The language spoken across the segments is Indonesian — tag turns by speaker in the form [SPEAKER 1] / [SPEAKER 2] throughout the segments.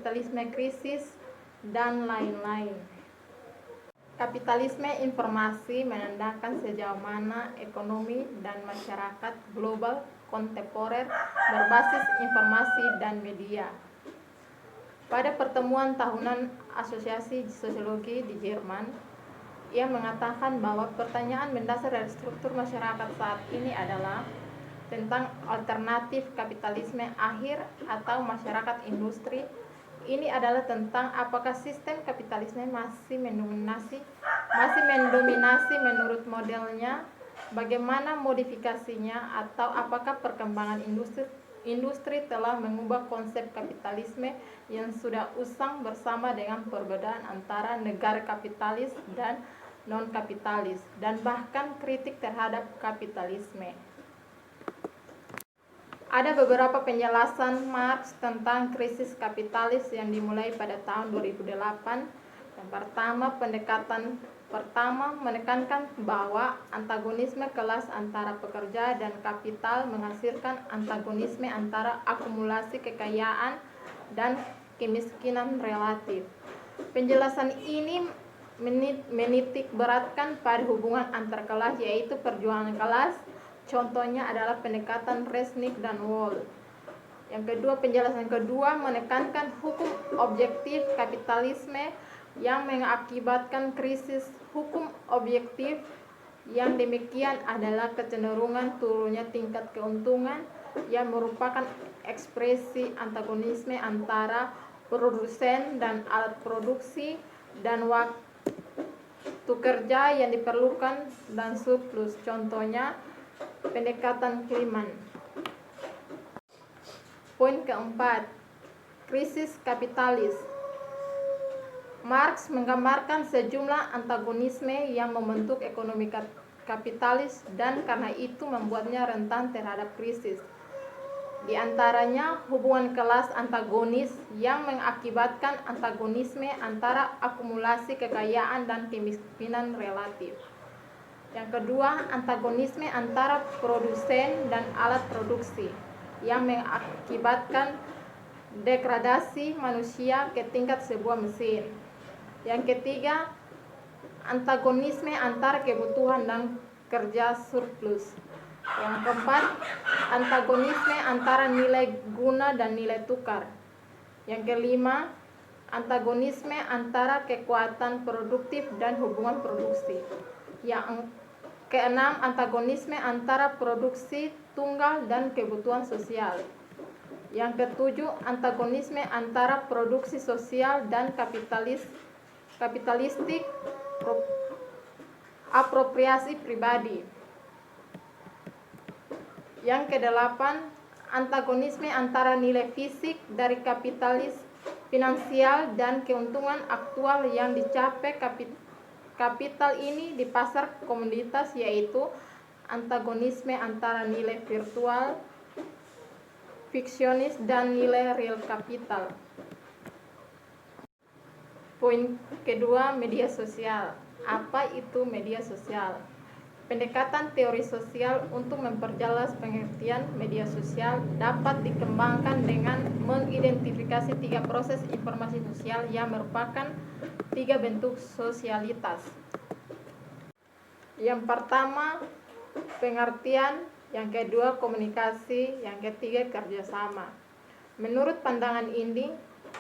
[SPEAKER 1] kapitalisme krisis, dan lain-lain. Kapitalisme informasi menandakan sejauh mana ekonomi dan masyarakat global kontemporer berbasis informasi dan media. Pada pertemuan tahunan Asosiasi Sosiologi di Jerman, ia mengatakan bahwa pertanyaan mendasar dari struktur masyarakat saat ini adalah tentang alternatif kapitalisme akhir atau masyarakat industri. Ini adalah tentang apakah sistem kapitalisme masih mendominasi menurut modelnya, bagaimana modifikasinya, atau apakah perkembangan industri telah mengubah konsep kapitalisme yang sudah usang bersama dengan perbedaan antara negara kapitalis dan non-kapitalis, dan bahkan kritik terhadap kapitalisme. Ada beberapa penjelasan Marx tentang krisis kapitalis yang dimulai pada tahun 2008. Yang pertama menekankan bahwa antagonisme kelas antara pekerja dan kapital menghasilkan antagonisme antara akumulasi kekayaan dan kemiskinan relatif. Penjelasan ini menitik beratkan pada hubungan antar kelas, yaitu perjuangan kelas. Contohnya adalah pendekatan Resnick dan Wall. Penjelasan kedua menekankan hukum objektif kapitalisme yang mengakibatkan krisis hukum objektif. Yang demikian adalah kecenderungan turunnya tingkat keuntungan yang merupakan ekspresi antagonisme antara produsen dan alat produksi dan waktu kerja yang diperlukan dan surplus. Contohnya pendekatan Kliman. Poin keempat, krisis kapitalis. Marx menggambarkan sejumlah antagonisme yang membentuk ekonomi kapitalis dan karena itu membuatnya rentan terhadap krisis. Di antaranya hubungan kelas antagonis yang mengakibatkan antagonisme antara akumulasi kekayaan dan kemiskinan relatif. Yang kedua, antagonisme antara produsen dan alat produksi yang mengakibatkan degradasi manusia ke tingkat sebuah mesin. Yang ketiga, antagonisme antara kebutuhan dan kerja surplus. Yang keempat, antagonisme antara nilai guna dan nilai tukar. Yang kelima, antagonisme antara kekuatan produktif dan hubungan produksi. Yang keenam, antagonisme antara produksi tunggal dan kebutuhan sosial. Yang ketujuh, antagonisme antara produksi sosial dan kapitalistik apropriasi pribadi. Yang kedelapan, antagonisme antara nilai fisik dari kapitalis finansial dan keuntungan aktual yang dicapai kapital ini di pasar komoditas, yaitu antagonisme antara nilai virtual fiksionis dan nilai real kapital. Poin kedua, media sosial. Apa itu media sosial? Pendekatan teori sosial untuk memperjelas pengertian media sosial dapat dikembangkan dengan mengidentifikasi 3 proses informasi sosial yang merupakan 3 bentuk sosialitas. Yang pertama, pengertian. Yang kedua, komunikasi. Yang ketiga, kerjasama. Menurut pandangan ini,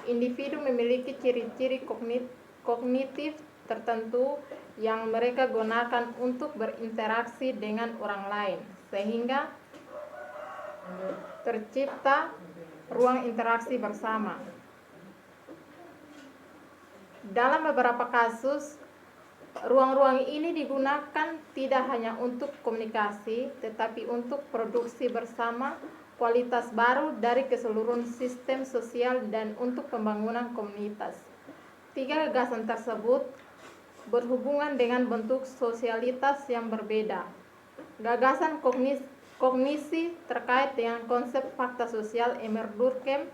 [SPEAKER 1] individu memiliki ciri-ciri kognitif tertentu yang mereka gunakan untuk berinteraksi dengan orang lain, sehingga tercipta ruang interaksi bersama. Dalam beberapa kasus, ruang-ruang ini digunakan tidak hanya untuk komunikasi, tetapi untuk produksi bersama kualitas baru dari keseluruhan sistem sosial dan untuk pembangunan komunitas. 3 gagasan tersebut berhubungan dengan bentuk sosialitas yang berbeda. Gagasan kognisi terkait dengan konsep fakta sosial Emil Durkheim,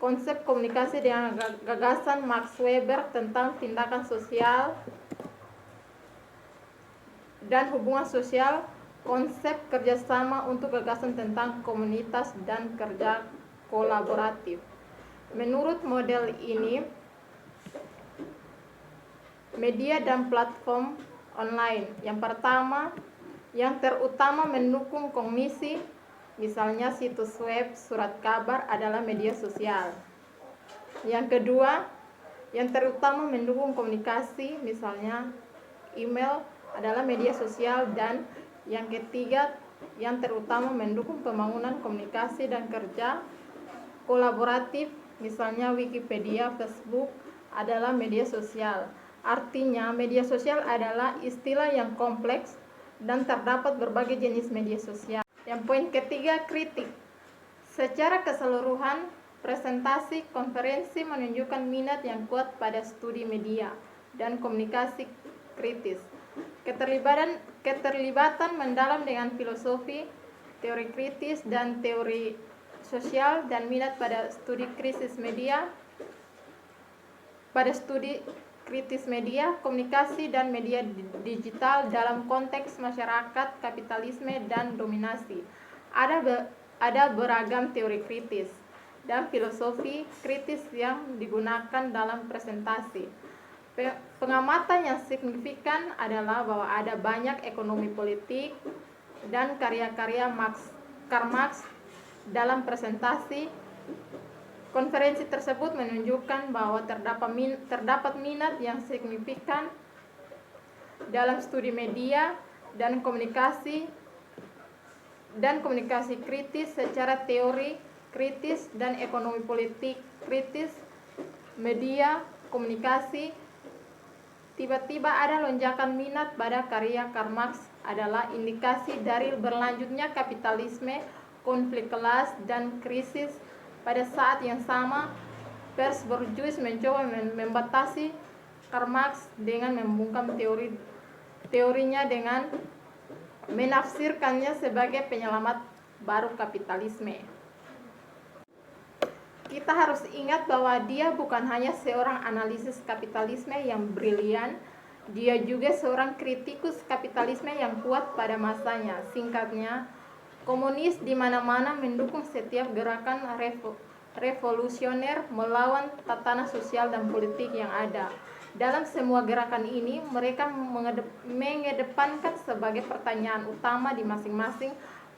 [SPEAKER 1] konsep komunikasi dengan gagasan Max Weber tentang tindakan sosial dan hubungan sosial, konsep kerjasama untuk gagasan tentang komunitas dan kerja kolaboratif. Menurut model ini, media dan platform online yang pertama, yang terutama mendukung komisi, misalnya situs web, surat kabar adalah media sosial. Yang kedua, yang terutama mendukung komunikasi, misalnya email adalah media sosial. Dan yang ketiga, yang terutama mendukung pembangunan komunikasi dan kerja kolaboratif, misalnya Wikipedia, Facebook adalah media sosial. Artinya, media sosial adalah istilah yang kompleks dan terdapat berbagai jenis media sosial. Yang poin ketiga, kritik. Secara keseluruhan, presentasi konferensi menunjukkan minat yang kuat pada studi media dan komunikasi kritis. Keterlibatan mendalam dengan filosofi, teori kritis dan teori sosial, dan minat pada studi kritis media, komunikasi dan media digital dalam konteks masyarakat, kapitalisme dan dominasi. Ada beragam teori kritis dan filosofi kritis yang digunakan dalam presentasi. Pengamatan yang signifikan adalah bahwa ada banyak ekonomi politik dan karya-karya Karl Marx dalam presentasi. Konferensi tersebut menunjukkan bahwa terdapat minat yang signifikan dalam studi media dan komunikasi kritis secara teori kritis dan ekonomi politik kritis, media, komunikasi. Tiba-tiba ada lonjakan minat pada karya Karl Marx adalah indikasi dari berlanjutnya kapitalisme, konflik kelas, dan krisis. Pada saat yang sama, pers borjuis mencoba membatasi Karl Marx dengan membungkam teorinya dengan menafsirkannya sebagai penyelamat baru kapitalisme. Kita harus ingat bahwa dia bukan hanya seorang analisis kapitalisme yang brilian, dia juga seorang kritikus kapitalisme yang kuat pada masanya. Singkatnya, komunis di mana-mana mendukung setiap gerakan revolusioner melawan tatanan sosial dan politik yang ada. Dalam semua gerakan ini, mereka mengedepankan sebagai pertanyaan utama di masing-masing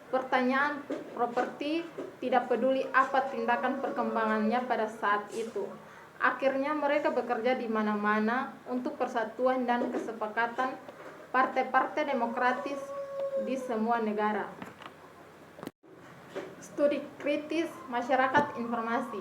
[SPEAKER 1] pertanyaan properti, tidak peduli apa tindakan perkembangannya pada saat itu. Akhirnya mereka bekerja di mana-mana untuk persatuan dan kesepakatan partai-partai demokratis di semua negara. Studi kritis masyarakat informasi.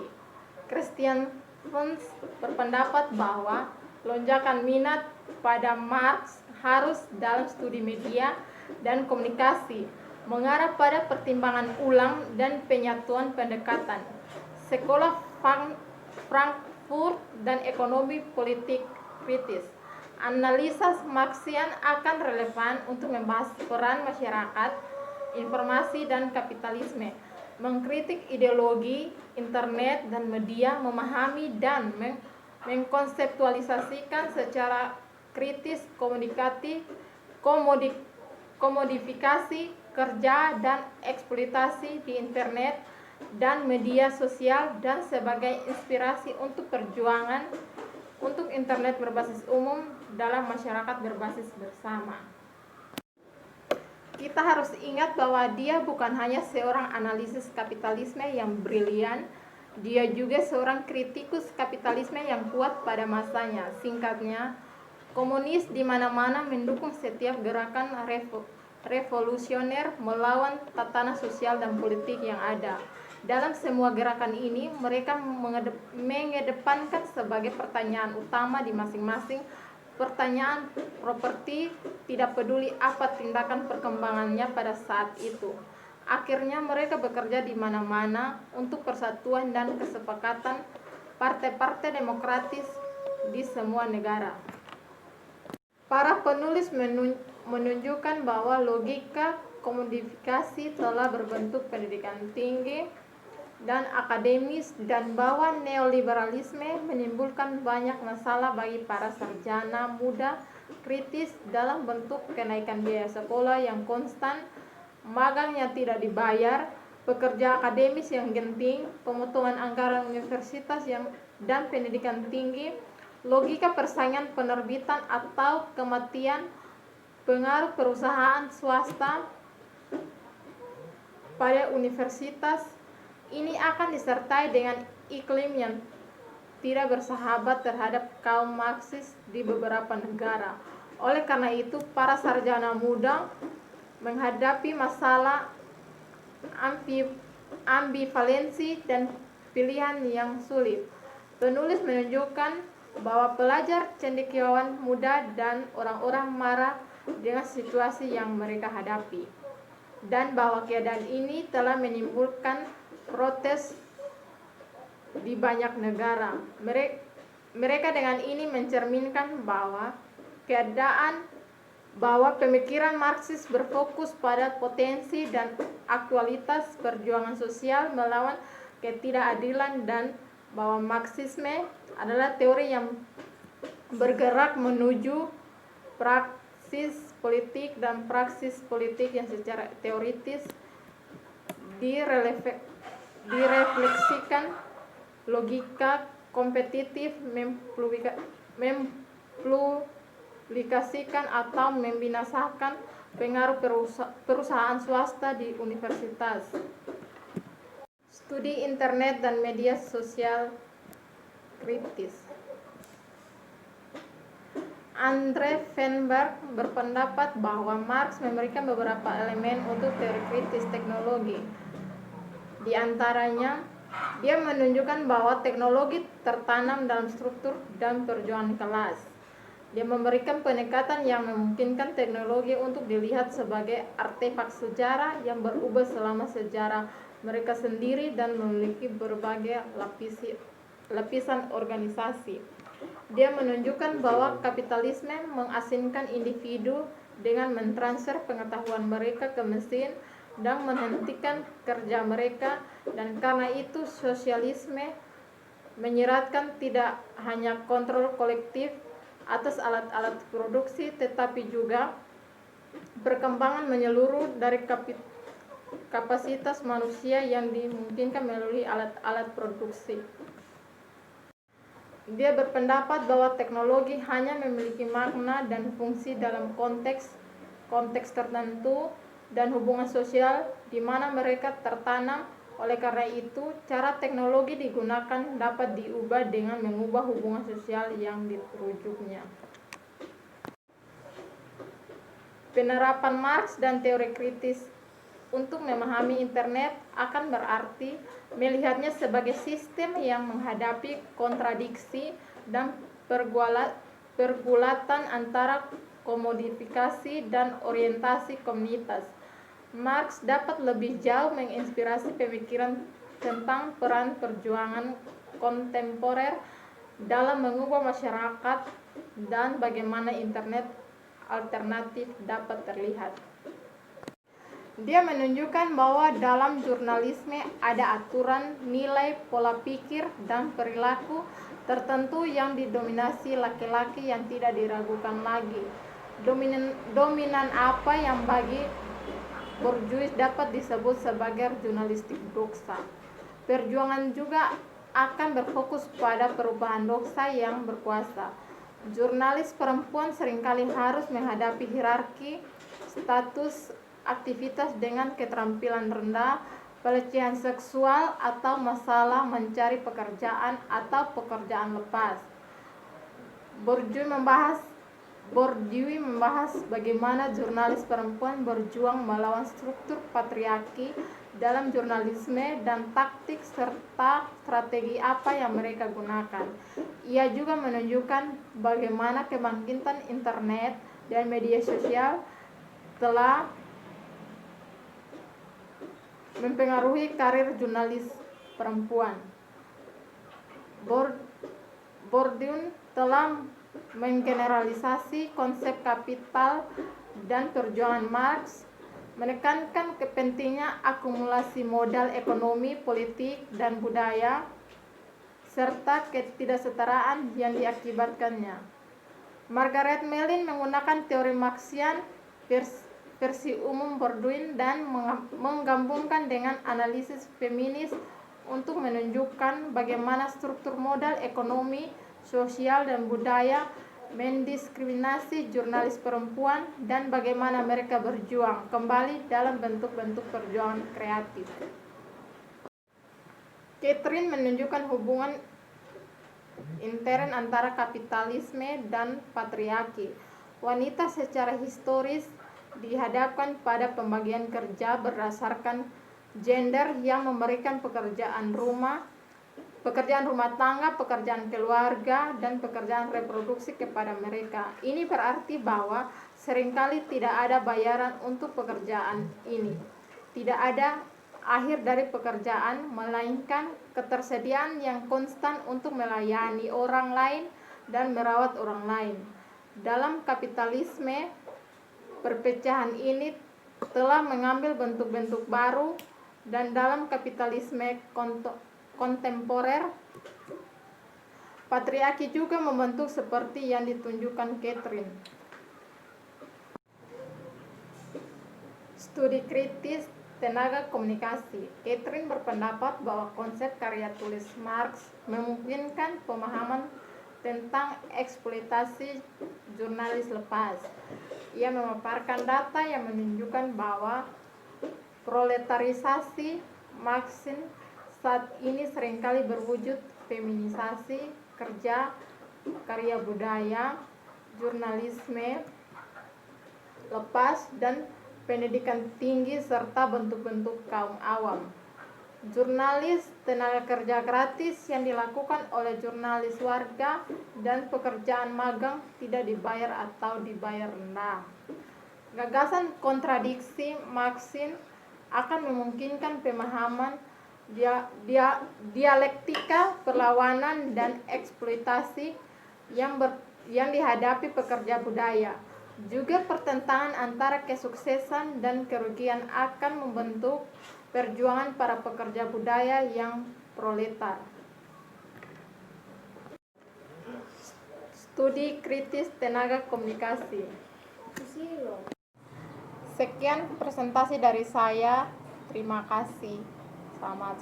[SPEAKER 1] Christian Fons berpendapat bahwa lonjakan minat pada Marx harus dalam studi media dan komunikasi mengarah pada pertimbangan ulang dan penyatuan pendekatan sekolah Frankfurt dan ekonomi politik kritis. Analisa Marxian akan relevan untuk membahas peran masyarakat, informasi, dan kapitalisme, mengkritik ideologi, internet, dan media, memahami dan mengkonseptualisasikan secara kritis komodifikasi kerja dan eksploitasi di internet dan media sosial, dan sebagai inspirasi untuk perjuangan untuk internet berbasis umum dalam masyarakat berbasis bersama. Kita harus ingat bahwa dia bukan hanya seorang analisis kapitalisme yang brilian, dia juga seorang kritikus kapitalisme yang kuat pada masanya. Singkatnya, komunis di mana-mana mendukung setiap gerakan revolusioner melawan tatanan sosial dan politik yang ada. Dalam semua gerakan ini, mereka mengedepankan sebagai pertanyaan utama di masing-masing pertanyaan properti, tidak peduli apa tindakan perkembangannya pada saat itu. Akhirnya mereka bekerja di mana-mana untuk persatuan dan kesepakatan partai-partai demokratis di semua negara. Para penulis menunjukkan bahwa logika komodifikasi telah berbentuk pendidikan tinggi dan akademis, dan bahwa neoliberalisme menimbulkan banyak masalah bagi para sarjana muda kritis dalam bentuk kenaikan biaya sekolah yang konstan, magang yang tidak dibayar, pekerja akademis yang genting, pemotongan anggaran universitas dan pendidikan tinggi, logika persaingan penerbitan atau kematian, pengaruh perusahaan swasta pada universitas. Ini akan disertai dengan iklim yang tidak bersahabat terhadap kaum Marxis di beberapa negara. Oleh karena itu, para sarjana muda menghadapi masalah ambivalensi dan pilihan yang sulit. Penulis menunjukkan bahwa pelajar cendekiawan muda dan orang-orang marah dengan situasi yang mereka hadapi, dan bahwa keadaan ini telah menimbulkan protes di banyak negara. Mereka dengan ini mencerminkan bahwa pemikiran Marxis berfokus pada potensi dan aktualitas perjuangan sosial melawan ketidakadilan, dan bahwa Marxisme adalah teori yang bergerak menuju praksis politik, dan praksis politik yang secara teoritis direfleksikan logika kompetitif, mempublikasikan atau membinasakan pengaruh perusahaan swasta di universitas. Studi internet dan media sosial kritis. Andre Weinberg berpendapat bahwa Marx memberikan beberapa elemen untuk teori kritis teknologi. Di antaranya, dia menunjukkan bahwa teknologi tertanam dalam struktur dan perjuangan kelas. Dia memberikan pendekatan yang memungkinkan teknologi untuk dilihat sebagai artefak sejarah yang berubah selama sejarah mereka sendiri dan memiliki berbagai lapisan organisasi. Dia menunjukkan bahwa kapitalisme mengasingkan individu dengan mentransfer pengetahuan mereka ke mesin dan menghentikan kerja mereka, dan karena itu sosialisme menyeratkan tidak hanya kontrol kolektif atas alat-alat produksi, tetapi juga perkembangan menyeluruh dari kapasitas manusia yang dimungkinkan melalui alat-alat produksi. Dia berpendapat bahwa teknologi hanya memiliki makna dan fungsi dalam konteks tertentu dan hubungan sosial di mana mereka tertanam. Oleh karena itu, cara teknologi digunakan dapat diubah dengan mengubah hubungan sosial yang dirujuknya. Penerapan Marx dan teori kritis untuk memahami internet akan berarti melihatnya sebagai sistem yang menghadapi kontradiksi dan pergulatan antara komodifikasi dan orientasi komunitas. Marx dapat lebih jauh menginspirasi pemikiran tentang peran perjuangan kontemporer dalam mengubah masyarakat dan bagaimana internet alternatif dapat terlihat. Dia menunjukkan bahwa dalam jurnalisme ada aturan, nilai, pola pikir, dan perilaku tertentu yang didominasi laki-laki yang tidak diragukan lagi. Dominan apa yang bagi borjuis dapat disebut sebagai jurnalistik doxa. Perjuangan juga akan berfokus pada perubahan doxa yang berkuasa. Jurnalis perempuan seringkali harus menghadapi hierarki status aktivitas dengan keterampilan rendah, pelecehan seksual, atau masalah mencari pekerjaan atau pekerjaan lepas. Bourdieu membahas bagaimana jurnalis perempuan berjuang melawan struktur patriarki dalam jurnalisme dan taktik serta strategi apa yang mereka gunakan. Ia juga menunjukkan bagaimana kebangkitan internet dan media sosial telah mempengaruhi karir jurnalis perempuan. Bourdieu telah menggeneralisasi konsep kapital dan perjuangan Marx, menekankan kepentingan akumulasi modal ekonomi, politik, dan budaya, serta ketidaksetaraan yang diakibatkannya. Margaret Mead menggunakan teori Marxian versi umum Baldwin dan menggabungkan dengan analisis feminis untuk menunjukkan bagaimana struktur modal ekonomi, sosial, dan budaya mendiskriminasi jurnalis perempuan dan bagaimana mereka berjuang kembali dalam bentuk-bentuk perjuangan kreatif. Catherine menunjukkan hubungan intern antara kapitalisme dan patriarki. Wanita secara historis dihadapkan pada pembagian kerja berdasarkan gender yang memberikan pekerjaan rumah tangga, pekerjaan keluarga, dan pekerjaan reproduksi kepada mereka. Ini berarti bahwa seringkali tidak ada bayaran untuk pekerjaan ini. Tidak ada akhir dari pekerjaan, melainkan ketersediaan yang konstan untuk melayani orang lain dan merawat orang lain. Dalam kapitalisme, perpecahan ini telah mengambil bentuk-bentuk baru, dan dalam kapitalisme kontemporer, patriarki juga membentuk seperti yang ditunjukkan Catherine. Studi kritis tenaga komunikasi. Catherine berpendapat bahwa konsep karya tulis Marx memungkinkan pemahaman tentang eksploitasi jurnalis lepas. Ia memaparkan data yang menunjukkan bahwa proletarisasi Marxisme saat ini seringkali berwujud feminisasi kerja, karya budaya, jurnalisme lepas, dan pendidikan tinggi serta bentuk-bentuk kaum awam. Jurnalis tenaga kerja gratis yang dilakukan oleh jurnalis warga dan pekerjaan magang tidak dibayar atau dibayar rendah. Gagasan kontradiksi Marxisme akan memungkinkan pemahaman dialektika perlawanan dan eksploitasi yang dihadapi pekerja budaya. Juga pertentangan antara kesuksesan dan kerugian akan membentuk perjuangan para pekerja budaya yang proletar. Studi kritis tenaga komunikasi. Sekian presentasi dari saya. Terima kasih. Selamat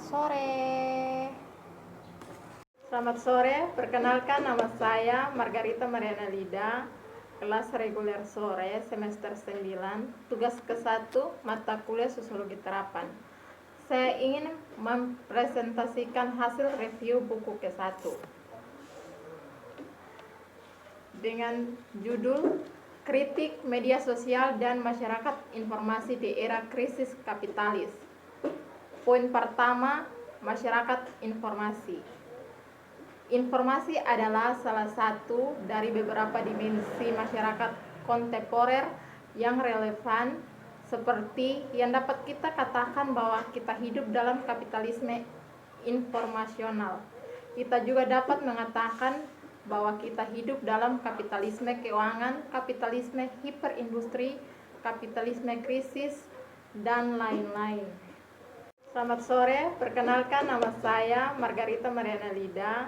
[SPEAKER 1] sore. Perkenalkan, nama saya Margarita Mariana Lida, kelas reguler sore semester 9, tugas ke-1 mata kuliah Sosiologi Terapan. Saya ingin mempresentasikan hasil review buku ke-1 dengan judul Kritik Media Sosial dan Masyarakat Informasi di Era Krisis Kapitalis. Poin pertama, masyarakat informasi. Informasi adalah salah satu dari beberapa dimensi masyarakat kontemporer yang relevan, seperti yang dapat kita katakan bahwa kita hidup dalam kapitalisme informasional. Kita juga dapat mengatakan bahwa kita hidup dalam kapitalisme keuangan, kapitalisme hiperindustri, kapitalisme krisis, dan lain-lain. Selamat sore, perkenalkan, nama saya Margarita Mariana Lida,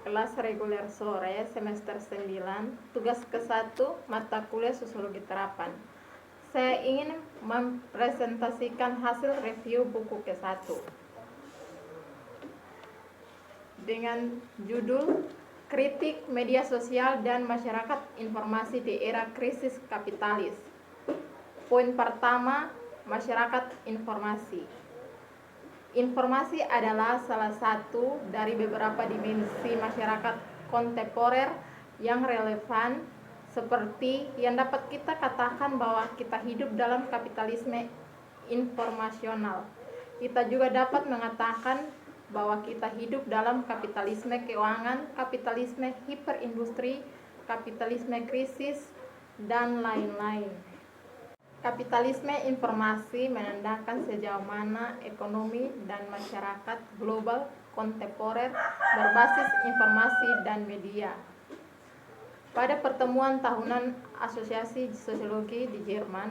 [SPEAKER 1] kelas reguler sore semester 9, tugas ke-1 mata kuliah Sosiologi Terapan. Saya ingin mempresentasikan hasil review buku ke-1 dengan judul Kritik Media Sosial dan Masyarakat Informasi di Era Krisis Kapitalis. Poin pertama, masyarakat informasi. Informasi adalah salah satu dari beberapa dimensi masyarakat kontemporer yang relevan, seperti yang dapat kita katakan bahwa kita hidup dalam kapitalisme informasional. Kita juga dapat mengatakan bahwa kita hidup dalam kapitalisme keuangan, kapitalisme hiperindustri, kapitalisme krisis, dan lain-lain. Kapitalisme informasi menandakan sejauh mana ekonomi dan masyarakat global kontemporer berbasis informasi dan media. Pada pertemuan tahunan Asosiasi Sosiologi di Jerman,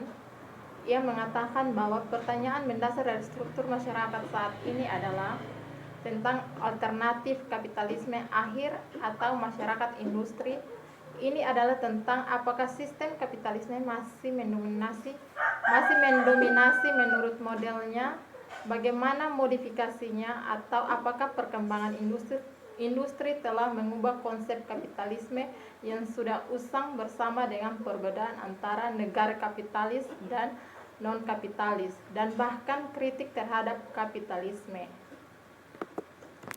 [SPEAKER 1] ia mengatakan bahwa pertanyaan mendasar dari struktur masyarakat saat ini adalah tentang alternatif kapitalisme akhir atau masyarakat industri. Ini adalah tentang apakah sistem kapitalisme masih mendominasi masih mendominasi menurut modelnya, bagaimana modifikasinya, atau apakah perkembangan industri telah mengubah konsep kapitalisme yang sudah usang bersama dengan perbedaan antara negara kapitalis dan non-kapitalis, dan bahkan kritik terhadap kapitalisme.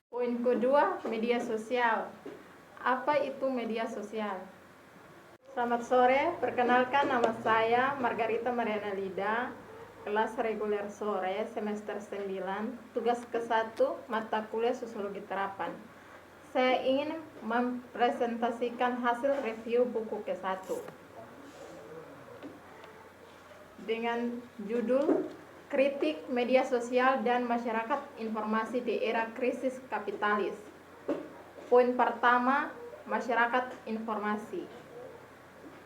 [SPEAKER 1] Poin kedua, media sosial. Apa itu media sosial? Selamat sore, perkenalkan nama saya Margarita Mariana Lida, kelas reguler sore semester 9, tugas ke-1 mata kuliah Sosiologi Terapan. Saya ingin mempresentasikan hasil review buku ke-1 dengan judul Kritik Media Sosial dan Masyarakat Informasi di Era Krisis Kapitalis. Poin pertama, masyarakat informasi.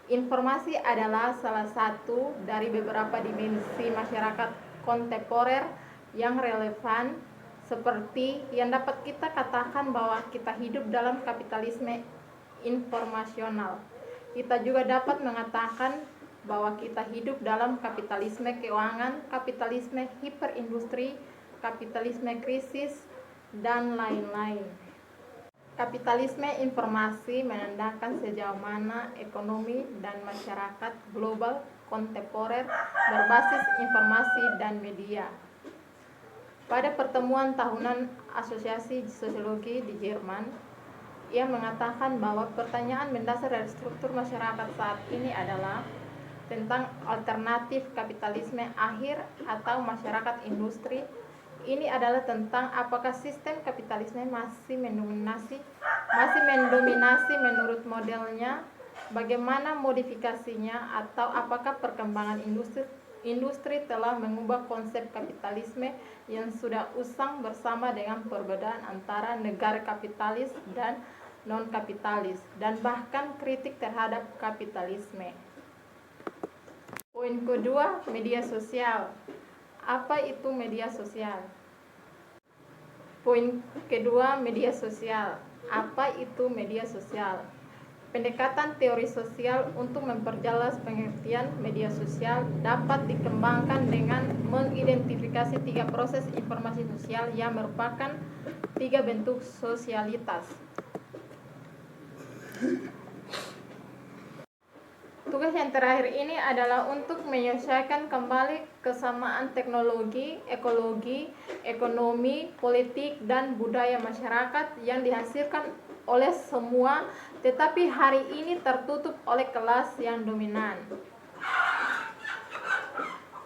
[SPEAKER 1] Informasi adalah salah satu dari beberapa dimensi masyarakat kontemporer yang relevan, seperti yang dapat kita katakan bahwa kita hidup dalam kapitalisme informasional. Kita juga dapat mengatakan bahwa kita hidup dalam kapitalisme keuangan, kapitalisme hiperindustri, kapitalisme krisis, dan lain-lain. Kapitalisme informasi menandakan sejauh mana ekonomi dan masyarakat global kontemporer berbasis informasi dan media. Pada pertemuan tahunan Asosiasi Sosiologi di Jerman, ia mengatakan bahwa pertanyaan mendasar dari struktur masyarakat saat ini adalah tentang alternatif kapitalisme akhir atau masyarakat industri. Ini adalah tentang apakah sistem kapitalisme masih mendominasi menurut modelnya, bagaimana modifikasinya, atau apakah perkembangan industri telah mengubah konsep kapitalisme yang sudah usang bersama dengan perbedaan antara negara kapitalis dan non-kapitalis, dan bahkan kritik terhadap kapitalisme. Poin kedua, media sosial. Apa itu media sosial? Poin kedua, media sosial. Apa itu media sosial? Pendekatan teori sosial untuk memperjelas pengertian media sosial dapat dikembangkan dengan mengidentifikasi 3 proses informasi sosial yang merupakan 3 bentuk sosialitas. Tugas yang terakhir ini adalah untuk menyelesaikan kembali kesamaan teknologi, ekologi, ekonomi, politik, dan budaya masyarakat yang dihasilkan oleh semua, tetapi hari ini tertutup oleh kelas yang dominan.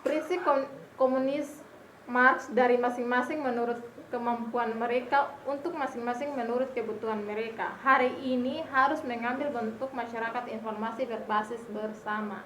[SPEAKER 1] Prinsip komunis Marx dari masing-masing menurut kemampuan mereka untuk masing-masing menurut kebutuhan mereka, hari ini harus mengambil bentuk masyarakat informasi berbasis bersama.